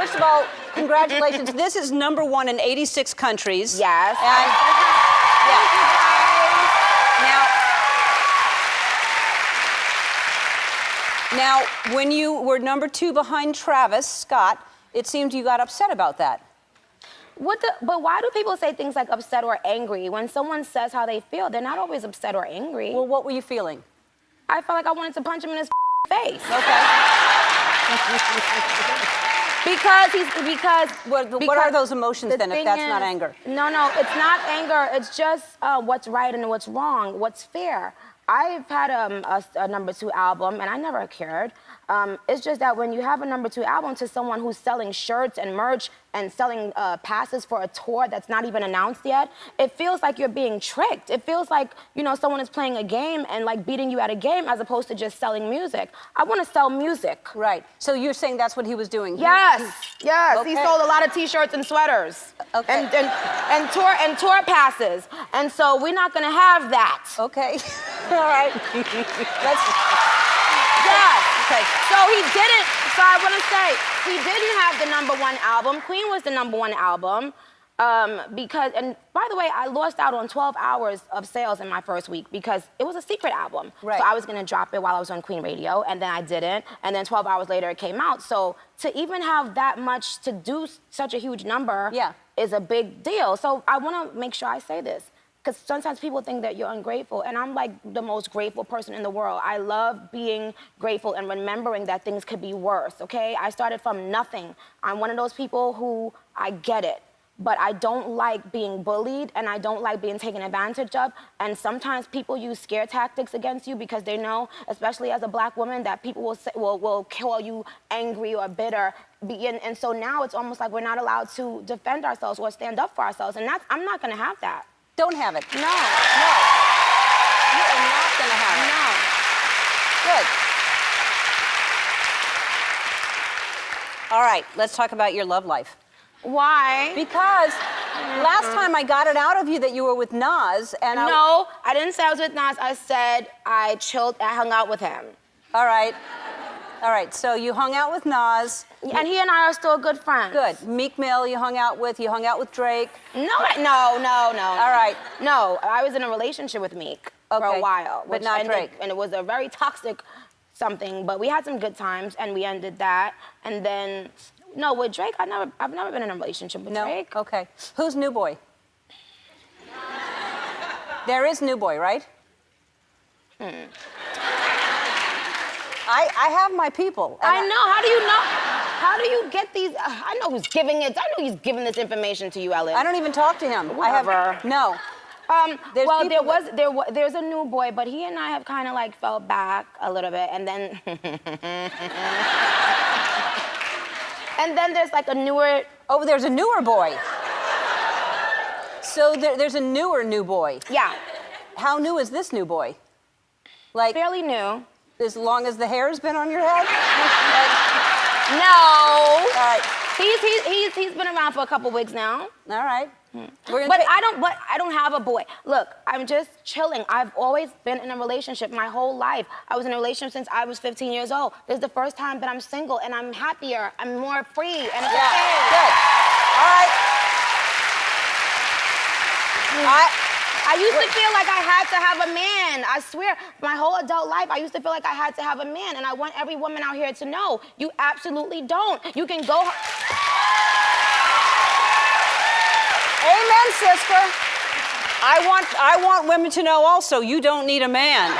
first of all, congratulations. This is #1 in 86 countries. Yes. And, Now, when you were #2 behind Travis Scott, it seemed you got upset about that. But why do people say things like upset or angry? When someone says how they feel, they're not always upset or angry. Well, what were you feeling? I felt like I wanted to punch him in his face. Okay. because what are those emotions then, if that's not anger? No, it's not anger. It's just what's right and what's wrong, what's fair. I've had a #2 album, and I never cared. It's just that when you have a #2 album to someone who's selling shirts and merch and selling passes for a tour that's not even announced yet, it feels like you're being tricked. It feels like, you know, someone is playing a game and like beating you at a game as opposed to just selling music. I want to sell music. Right. So you're saying that's what he was doing? Yes. Yes. Okay. He sold a lot of T-shirts and sweaters. Okay. And tour passes. And so we're not going to have that. Okay. All right. Yes. Okay. So he didn't. So I want to say he didn't have the #1 album. Queen was the #1 album. Because, and by the way, I lost out on 12 hours of sales in my first week because it was a secret album. Right. So I was going to drop it while I was on Queen Radio, and then I didn't. And then 12 hours later, it came out. So to even have that much to do such a huge number is a big deal. So I want to make sure I say this. Because sometimes people think that you're ungrateful, and I'm like the most grateful person in the world. I love being grateful and remembering that things could be worse, okay? I started from nothing. I'm one of those people who, I get it, but I don't like being bullied, and I don't like being taken advantage of, and sometimes people use scare tactics against you because they know, especially as a black woman, that people will call you angry or bitter. And so now it's almost like we're not allowed to defend ourselves or stand up for ourselves, and I'm not gonna have that. Don't have it. No. You are not going to have it. No. Good. All right, let's talk about your love life. Why? Because last time I got it out of you that you were with Nas, and No, I didn't say I was with Nas. I said I hung out with him. All right. All right, so you hung out with Nas. And he and I are still good friends. Good. Meek Mill you hung out with Drake. No. All right. No, I was in a relationship with Meek for a while. But not Drake. And it was a very toxic something, but we had some good times and we ended that. And then, no, with Drake, I've never been in a relationship with Drake. Okay. Who's New Boy? There is New Boy, right? I have my people. I know. How do you know? How do you get these? I know who's giving it. I know he's giving this information to you, Ellen. I don't even talk to him. Whatever. No. There's a New Boy, but he and I have kind of like fell back a little bit, and then and then there's like a newer. Oh, there's a newer boy. So there's a newer New Boy. Yeah. How new is this New Boy? Like fairly new. As long as the hair's been on your head? No. All right. He's been around for a couple weeks now. All right. But I don't have a boy. Look, I'm just chilling. I've always been in a relationship my whole life. I was in a relationship since I was 15 years old. This is the first time that I'm single, and I'm happier. I'm more free, and it's okay. Good. All right. I used to feel like I had to have a man. I swear, my whole adult life, I used to feel like I had to have a man, and I want every woman out here to know, you absolutely don't. You can go... Amen, sister. I want women to know also, you don't need a man.